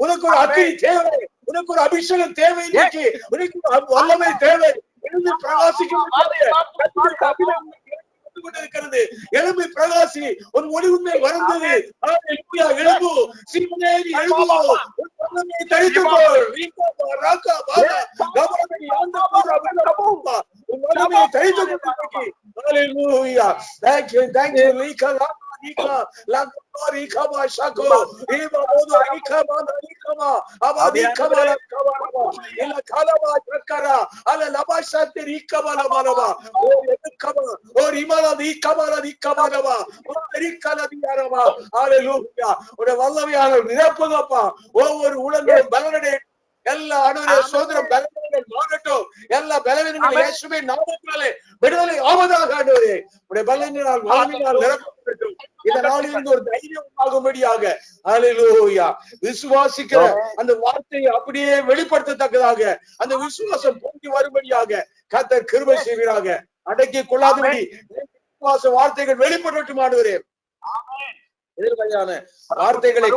உனக்கு ஒரு அக்கினி தேவை, உனக்கு ஒரு அபிஷேகம் தேவை, உனக்கு வல்லமை தேவை. பிரகாசிக்கும் கொண்டிருக்கிறது. எழும்பி பிரகாசி, ஒரு முடிவு மேல் வருந்தது. எழும்பு சீமனேரி, எழும்பு தரித்துக்கொள். வல்லமையான நிரப்புங்கப்பா. ஒவ்வொரு உலகம் பலனடை எல்லா அணுவிலே சோதரம் பலவீனங்கள் மாறட்டும். எல்லா பலவீனங்கள் இயேசுவே நாமத்தினாலே விடுதலை ஆவதாக ஆண்டவரே. உடைய பலனினால் வல்லமையினால் நிரப்பப்படட்டும். இந்த நாளிலிருந்து ஒரு தைரியம் ஆகும்படியாக ஹல்லேலூயா விசுவாசிக்கிற அந்த வார்த்தையை அப்படியே வெளிப்படுத்தத்தக்கதாக அந்த விசுவாசம் பொங்கி வரும்படியாக கர்த்தர் கிருபை செய்வீராக. அடக்கி கொள்ளாதபடி விசுவாச வார்த்தைகள் வெளிப்படட்டும் ஆண்டவரே. எதிர்மறையான வார்த்தைகளை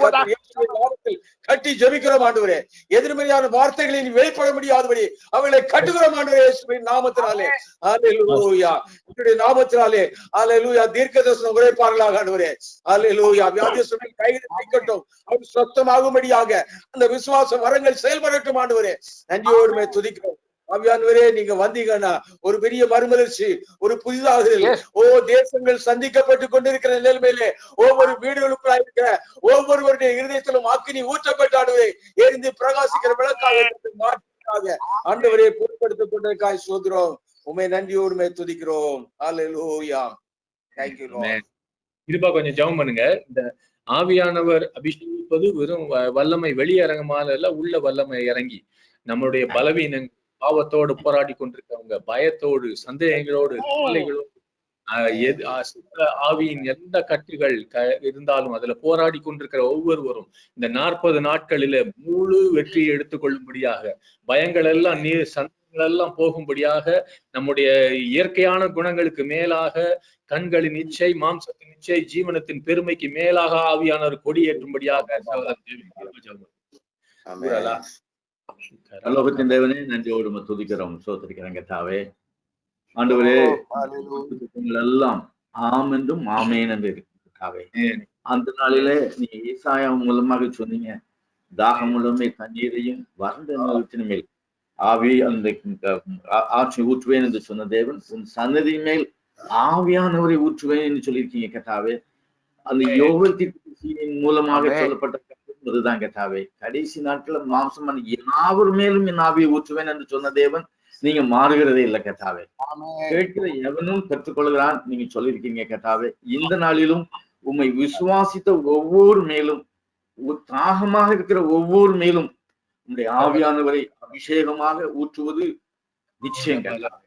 கட்டி ஜெபிக்கிறோம் ஆண்டவரே. எதிர்மறையான வார்த்தைகளை வெளிப்பட முடியாதபடி அவளை கட்டுகிறோம் ஆண்டவரே இயேசுவின் நாமத்தினாலே. ஹல்லேலூயா. உம்முடைய நாமத்தினாலே ஹல்லேலூயா தீர்க்கதரிசனம் உரைப்பார்களாக ஆண்டவரே. ஹல்லேலூயா. வியாதியஸ்தர்கள் கையில் நிற்கட்டும், அவர் சுத்தமாகும்படியாக அந்த விசுவாச வரங்கள் செயல்படட்டும் ஆண்டவரே. நன்றியோடு துதிக்கிறோம். ஆவியானவரே, நீங்க வந்தீங்கன்னா ஒரு பெரிய மறுமலர்ச்சி, ஒரு புதிதாக தேசங்கள் சந்திக்கப்பட்டு கொண்டிருக்கிற நிலைமையிலே ஒவ்வொரு வீடுகளுக்குள்ள இருக்கிற ஒவ்வொருவருடைய இருதயத்திலும் அக்கினி ஊற்றப்பட்டாடுவதை எரிந்து பிரகாசிக்கிற விளக்காக ஆண்டவரே பொருட்படுத்திக் கொண்டிருக்காய் சோதரோம். உண்மை நன்றியோடுமே துதிக்கிறோம். ஹல்லேலூயா. Thank you Lord. இருப்பா கொஞ்சம் ஜெபம் பண்ணுங்க. இந்த ஆவியானவர் அபிஷேகிப்பது வெறும் வல்லமை வெளியரங்கமான உள்ள வல்லமை இறங்கி நம்மளுடைய பலவீனங்கள், பாவத்தோடு போராடி கொண்டிருக்கிறவங்க, பயத்தோடு, சந்தேகங்களோடு, பிள்ளைகளோடு, ஆவியின் எந்த கட்டுகள் இருந்தாலும் அதுல போராடி கொண்டிருக்கிற ஒவ்வொருவரும் இந்த 40 நாட்களில முழு வெற்றியை எடுத்துக் கொள்ளும்படியாக பயங்கள் எல்லாம் எல்லாம் போகும்படியாக, நம்முடைய இயற்கையான குணங்களுக்கு மேலாக, கண்களின் இச்சை, மாம்சத்தின் இச்சை, ஜீவனத்தின் பெருமைக்கு மேலாக ஆவியானவர் கொடியேற்றும்படியாக பரலோகத்தின் தேவனே, நன்றியோடு துதிக்கிறோம், சோதரிக்கிறோம் கர்த்தாவே. ஆண்டவரே, எல்லாம் ஆம் என்றும் ஆமேன் என்று இருக்கிறாவே. அந்த நாளிலே நீ ஈசாயா மூலமாக சொன்னீங்க, தாகம் மூலமே தண்ணீரையும் வறண்ட நிலத்தின் மேல் ஆவி அந்த ஆட்சி ஊற்றுவேன் என்று சொன்ன தேவன், உன் சன்னதி மேல் ஆவியானவரை ஊற்றுவேன் என்று சொல்லியிருக்கீங்க கர்த்தாவே. அந்த யோவேல் தீர்க்கதரிசியின் மூலமாக சொல்லப்பட்ட அதுதான் கர்த்தாவே. கடைசி நாட்கள மாம்சமான யாவர் மேலும் என் ஆவியை ஊற்றுவேன் என்று சொன்ன தேவன், நீங்க மாறுகிறதே இல்லை கர்த்தாவே. கேட்கிற எவனும் பெற்றுக்கொள்கிறான் நீங்க சொல்லியிருக்கீங்க கர்த்தாவே. இந்த நாளிலும் உம்மை விசுவாசித்த ஒவ்வொரு மேலும், தாகமாக இருக்கிற ஒவ்வொரு மேலும் உங்களுடைய ஆவியானவரை அபிஷேகமாக ஊற்றுவது நிச்சயம் கர்த்தாவே.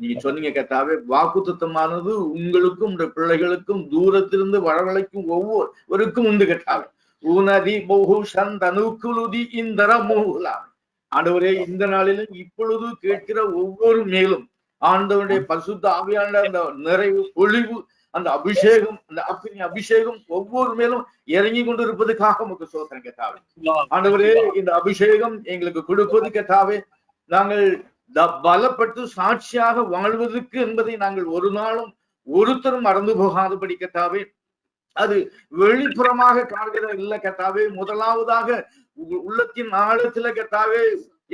நீங்க சொன்னீங்க கர்த்தாவே, வாக்குத்தத்தமானது உங்களுக்கும் உங்களுடைய பிள்ளைகளுக்கும் தூரத்திலிருந்து வரவழைக்கும் ஒவ்வொருவருக்கும் உண்டு கர்த்தாவே. ஊனதி பௌஹுஷன் தனுக்குலுதி இந்தர மூலாம். ஆண்டவரே, இந்த நாளிலும் இப்பொழுது கேட்கிற ஒவ்வொரு மேலும் ஆண்டவருடைய பரிசுத்த ஆவியான அந்த நிறைவு பொழிவு, அந்த அபிஷேகம், அந்த அபிஷேகம் ஒவ்வொரு மேலும் இறங்கி கொண்டு இருப்பதுக்காக உங்களுக்கு சோதனை கர்த்தாவே. ஆண்டவரே, இந்த அபிஷேகம் எங்களுக்கு கொடுப்பது கர்த்தாவே, நாங்கள் பலப்பட்டு சாட்சியாக வாழ்வதற்கு என்பதை நாங்கள் ஒரு நாளும் ஒருத்தரும் மறந்து போகாதபடி கர்த்தாவே. அது வெளிப்புறமாக காண்கிற இல்லை கர்த்தாவே. முதலாவதாக உள்ளத்தின் ஆழத்துல கர்த்தாவே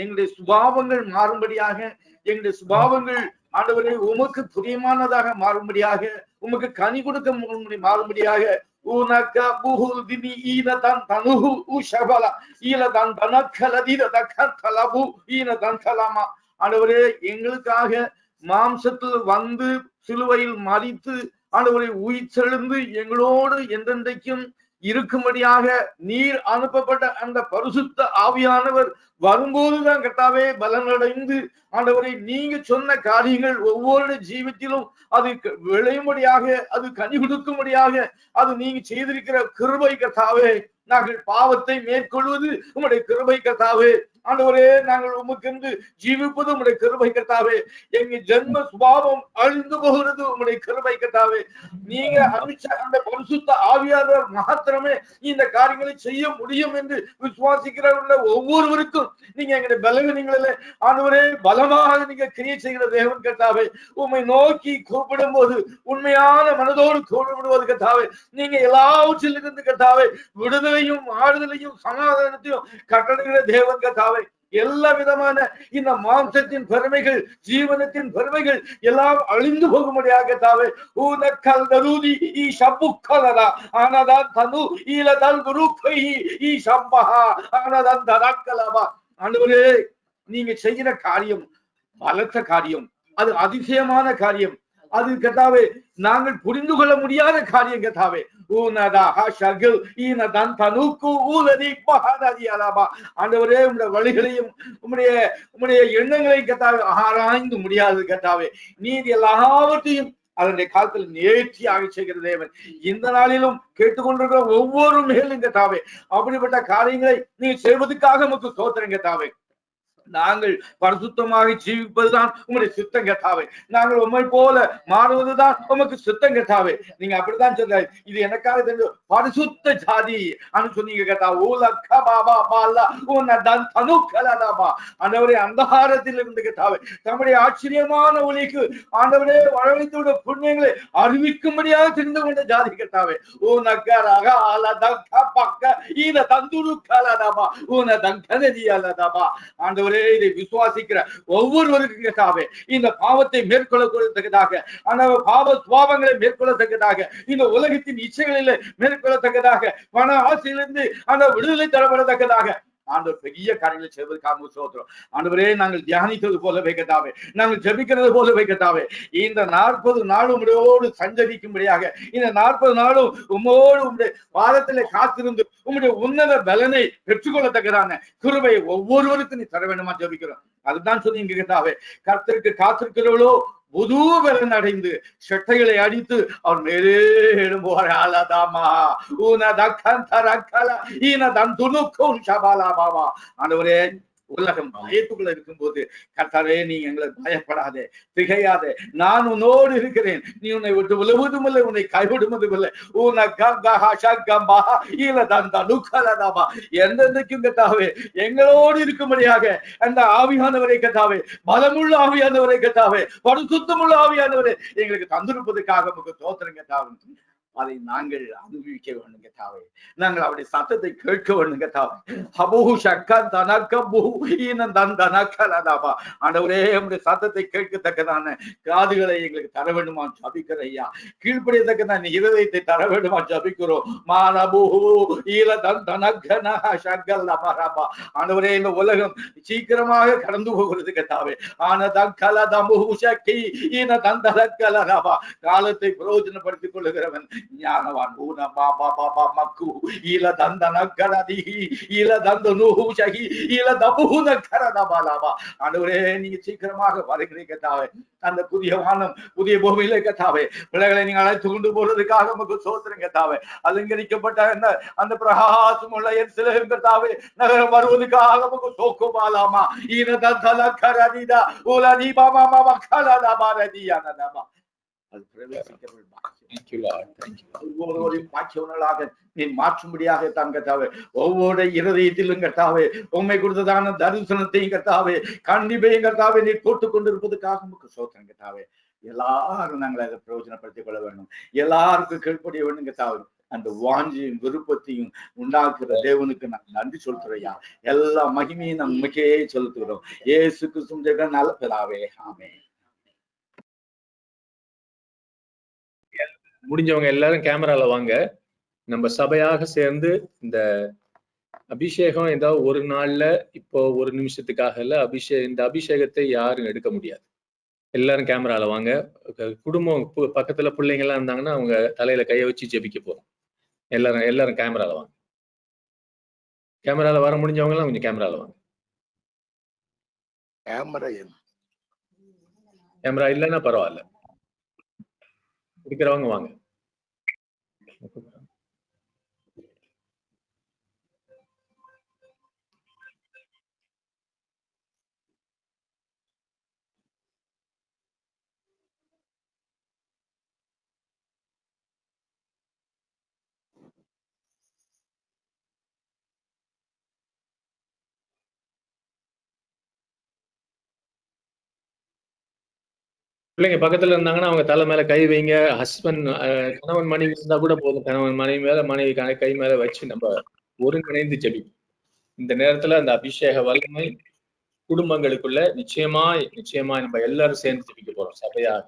எங்களுடைய சுபாவங்கள் மாறும்படியாக, எங்களுடைய சுபாவங்கள் ஆண்டவரே உமக்கு பிரியமானதாக மாறும்படியாக, உமக்கு கனி கொடுக்க மாறும்படியாக, ஆண்டவரே எங்களுக்காக மாம்சத்தில் வந்து சிலுவையில் மரித்து ஆண்டவரை உயிர்த்தெழுந்து எங்களோடு என்றென்றைக்கும் இருக்கும்படியாக நீர் அனுப்பப்பட்ட அந்த பரிசுத்த ஆவியானவர் வரும்போதுதான் கர்த்தாவே பலனடைந்து ஆண்டவரை நீங்க சொன்ன காரியங்கள் ஒவ்வொரு ஜீவித்திலும் அது விளையும்படியாக, அது கனி கொடுக்கும்படியாக, அது நீங்க செய்திருக்கிற கிருபை கர்த்தாவே. நாங்கள் பாவத்தை மேற்கொள்வது உம்முடைய கிருபை கர்த்தாவே. ஆண்டவரே, நாங்கள் உமக்கென்று ஜீவிப்பது உம்முடைய கிருபை கர்த்தாவே. எங்க ஜென்ம சுபாவம் அழிந்து போகிறது உம்முடைய கிருபை கர்த்தாவே. நீங்க அனுப்பிச்ச அந்த பரிசுத்த ஆவியானவர் மாத்திரமே இந்த காரியங்களை செய்ய முடியும் என்று விசுவாசிக்கிறவர்கள் ஒவ்வொருவருக்கும் நீங்க எங்களுடைய பலவீனங்களிலே ஆண்டவரே பலமாக நீங்க கிரியை செய்கிற தேவன் கர்த்தாவே. உம்மை நோக்கி கூப்பிடும் போது உண்மையான மனதோடு கூப்பிடுவது கர்த்தாவே, நீங்க எல்லாவற்றிலிருந்து கர்த்தாவே விடுதலையும் ஆறுதலையும் சமாதானத்தையும் கட்டளையிட தேவன் கர்த்தாவே. எல்லா விதமான இந்த மாம்சத்தின் பெருமைகள், ஜீவனத்தின் பெருமைகள் எல்லாம் அழிந்து போகும்படியாக கர்த்தாவே. ஊனக்கல் தருதி ஈ ஷப்புக்கலதா ஆனதான் தனு ஈலதல் குருக்கை ஈ ஷம்பஹா ஆனதான் தரக்கலவா. ஆண்டவரே, நீங்க செய்கிற காரியம் பலத்த காரியம், அது அதிசயமான காரியம், அது கர்த்தாவே நாங்கள் புரிந்து கொள்ள முடியாத காரியம் கர்த்தாவே. ஆண்டவரே, உங்களுடைய வழிகளையும் உம்முடைய எண்ணங்களையும் கர்த்தாவே ஆராய்ந்து முடியாது கர்த்தாவே. நீர் எல்லாவற்றையும் அதனுடைய காலத்தில் நேர்த்தியாக செய்கிற தேவன். இந்த நாளிலும் கேட்டுக்கொண்டிருக்கிற ஒவ்வொரு மேலும் கர்த்தாவே அப்படிப்பட்ட காரியங்களை நீங்க செய்வதற்காக நமக்கு ஸ்தோத்திரம் கர்த்தாவே. நாங்கள் பரிசுத்தமாக ஜீவிப்பதுதான் உங்களுடைய சித்தம் கர்த்தாவே. நாங்கள் உம்மை போல மாறுவதுதான் உமக்கு சித்தம் கர்த்தாவே. நீங்க அப்படித்தான் சொல்ற, இது எனக்காக தெரிஞ்ச பரிசுத்த ஜாதி சொன்னீங்க கர்த்தாவே. ஆண்டவரே, அந்தகாரத்தில் இருந்து கர்த்தாவே தம்முடைய ஆச்சரியமான ஒளிக்கு ஆண்டவரே வரவழைத்துள்ள புண்ணியங்களை அறிவிக்கும்படியாக தெரிந்து கொண்ட ஜாதி கர்த்தாவே. ஆண்டவரே, இதை விசுவாசிக்கிற ஒவ்வொருவருக்கும் கர்த்தாவே இந்த பாவத்தை மேற்கொள்ளத்தக்கதாக, பாவ சுபாவங்களை மேற்கொள்ளத்தக்கதாக, இந்த உலகத்தின் இச்சைகளிலே மேற்கொள்ளத்தக்கதாக, பண ஆசையிலிருந்து அந்த விடுதலை தரப்படத்தக்கதாக ஆண்டவர் பெரிய காரியங்களை செய்வதற்காக சோத்திரம். ஆண்டவரே, நாங்கள் தியானித்தது போலவே கர்த்தாவே, நாங்கள் ஜெபிக்கிறது போலவே கர்த்தாவே, இந்த 40 நாளும் உம்முடையோடு சஞ்சரிக்கும்படியாக, இந்த 40 நாளும் உம்மோடு உம்முடைய பாதத்திலே காத்திருந்து உம்முடைய உன்னத பலனை பெற்றுக்கொள்ளத்தக்கதான கிருபை ஒவ்வொருவருக்கும் நீ தர வேண்டுமா ஜெபிக்கிறோம். அதுதான் சொன்னீங்க கர்த்தாவே. கர்த்தருக்கு காத்திருக்கிறவளோ புது பலன் அடைந்து சட்டைகளை அடித்து அவர் மேலே எழும்புவார். ஆண்டவரே, உலகம் பயத்துக்குள்ள இருக்கும்போது கர்த்தாவே நீ எங்களை பயப்படாதே, திகையாதே, நான் உன்னோடு இருக்கிறேன், நீ உன்னை விட்டு விழுவதும் இல்லை, உன்னை கைவிடுவதும் இல்லை. எந்தெந்தைக்கும் கர்த்தாவே எங்களோடு இருக்கும்படியாக அந்த ஆவியானவரை கர்த்தாவே, பலமுள்ள ஆவியானவரை கர்த்தாவே, பரிசுத்தமுள்ள ஆவியானவரை எங்களுக்கு தந்திருப்பதற்காக உங்களுக்கு தோத்திரம் கர்த்தாவே. அதை நாங்கள் அனுபவிக்க வேண்டும் கர்த்தாவே, நாங்கள் அவருடைய சத்தத்தை கேட்க வேண்டும் கர்த்தாவே. ஆண்டவரே நம்முடைய சத்தத்தை கேட்கத்தக்கதான காதுகளை எங்களுக்கு தர வேண்டுமா ஜபிக்கிற ஐயா, கீழ்ப்படியத்தக்கதான இருதயத்தை தர வேண்டுமா ஜபிக்கிறோம். ஆண்டவரே இந்த உலகம் சீக்கிரமாக கடந்து போகிறது கர்த்தாவே. காலத்தை பிரயோஜனப்படுத்திக் கொள்ளுகிறவன் ஞானவான். ஆண்டவரே நீங்க சீக்கிரமாக வருகிறீங்க கர்த்தாவே. அந்த புதிய வானம் புதிய பூமியில கர்த்தாவே பிள்ளைகளை நீங்க அழைத்து கொண்டு போறதுக்காக நமக்கு சோத்திரம் கர்த்தாவே. அலங்கரிக்கப்பட்ட அந்த பிரகாசம் உள்ள எருசலேம் கர்த்தாவே நகரம் வருவதற்காக நமக்கு சோக்குமாலாமா ஈனதலகரதிதா உலதிபாமா மக்களலபாரதியானதமா அது பிரவேசிக்கப்படும் ஒவ்வொரு பாக்கியவர்களாக நீ மாற்றும்படியாக தான் கர்த்தாவே. ஒவ்வொரு இருதயத்திலும் கர்த்தாவே உண்மை கொடுத்ததான தரிசனத்தையும் கர்த்தாவே கண்டிப்பையும் கர்த்தாவே நீ போட்டுக் கொண்டிருப்பதற்காக நமக்கு சோத்திரம் கர்த்தாவே. எல்லாரும் நாங்கள் அதை பிரயோஜனப்படுத்திக் கொள்ள வேண்டும், எல்லாருக்கும் கீழ்ப்படிய வேண்டும் கர்த்தாவே. அந்த வாஞ்சியும் விருப்பத்தையும் உண்டாக்குற தேவனுக்கு நான் நன்றி சொல்கிறோம். எல்லா மகிமையும் நமக்கே செலுத்துகிறோம். இயேசு கிறிஸ்து நல்ல பிதாவே, ஆமென். முடிஞ்சவங்க எல்லாரும் கேமரால வாங்க. நம்ம சபையாக சேர்ந்து இந்த அபிஷேகம் ஏதாவது ஒரு நாள்ல இப்போ ஒரு நிமிஷத்துக்காக இல்ல, இந்த அபிஷேகத்தை யாரும் எடுக்க முடியாது. எல்லாரும் கேமரால வாங்க. குடும்பம் பக்கத்துல பிள்ளைங்க எல்லாம் இருந்தாங்கன்னா அவங்க தலையில கையை வச்சு ஜெபிக்க போறோம். எல்லாரும் கேமரால வாங்க. கேமரால வர முடிஞ்சவங்க எல்லாம் கொஞ்சம் கேமரால வாங்க. கேமரா இல்லைன்னா பரவாயில்ல, இருக்கிறவங்க வாங்க. பிள்ளைங்க பக்கத்துல இருந்தாங்கன்னா அவங்க தலை மேல கை வைங்க. ஹஸ்பண்ட் கணவன் மனைவி இருந்தா கூட போதும், கணவன் மனைவி மேல மனைவி கை மேல வச்சு நம்ம ஒருங்கிணைந்து ஜெபிப்போம். இந்த நேரத்துல அந்த அபிஷேக வல்லமை குடும்பங்களுக்குள்ள நிச்சயமாய் நம்ம எல்லாரும் சேர்ந்து ஜெபிக்க போறோம் சபையாக.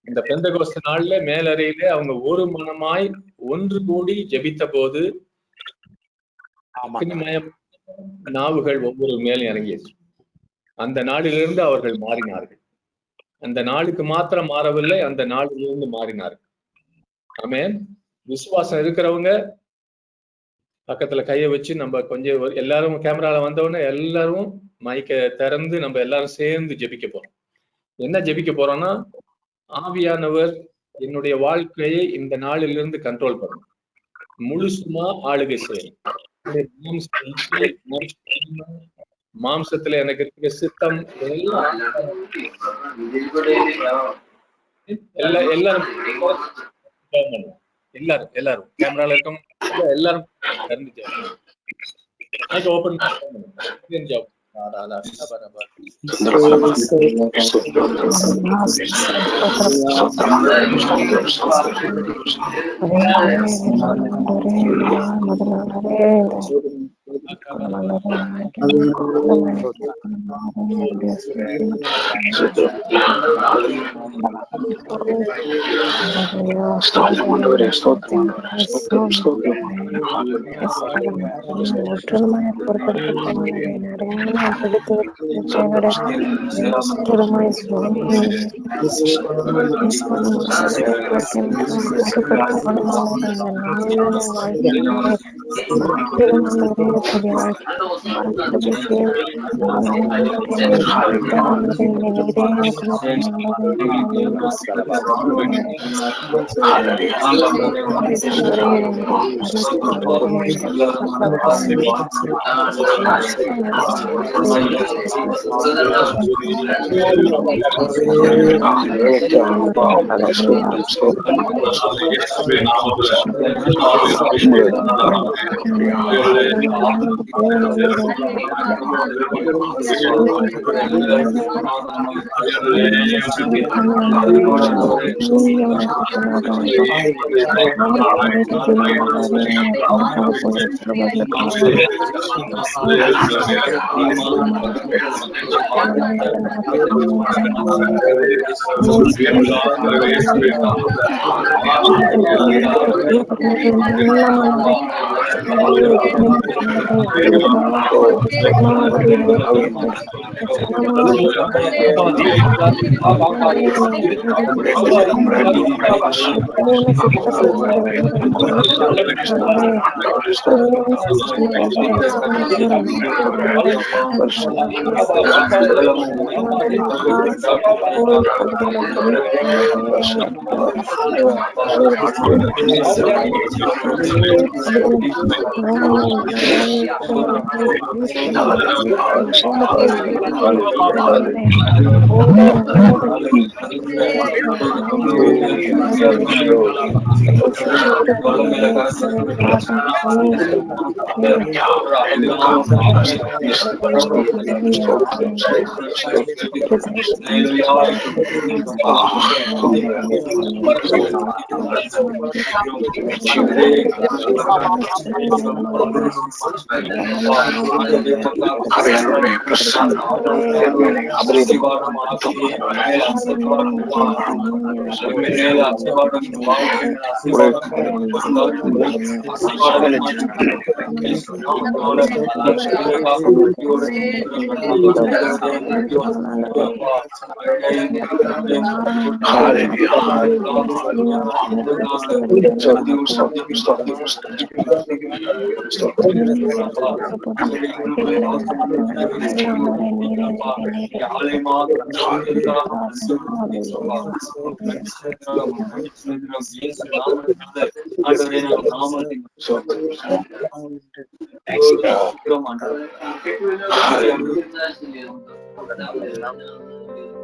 இந்த பெந்தகோஸ்து நாள்ல மேலறையில அவங்க ஒரு மனமாய் ஒன்று கூடி ஜெபித்த போது நாவுகள் ஒவ்வொரு மேலும் இறங்கியது. அந்த நாளிலிருந்து அவர்கள் மாறினார்கள். அந்த நாளுக்கு மாத்திரம் மாறவில்லை, அந்த நாளிலிருந்து மாறினார்கள். ஆமென். விசுவாசம் இருக்கிறவங்க பக்கத்துல கையை வச்சு நம்ம கொஞ்சம் எல்லாரும் கேமரால வந்தவொடனே எல்லாரும் மைக்க திறந்து நம்ம எல்லாரும் சேர்ந்து ஜெபிக்க போறோம். என்ன ஜெபிக்க போறோம்னா, ஆவியானவர் என்னுடைய வாழ்க்கையை இந்த நாளிலிருந்து கண்ட்ரோல் பண்ணணும், முழுசுமா ஆளுகை செய்யணும். மாம்சத்துல எனக்கு இருக்கிற சித்தம் எல்லாரும் கேமரால இருக்கும் எல்லாரும் ஓபன் Hallelujah.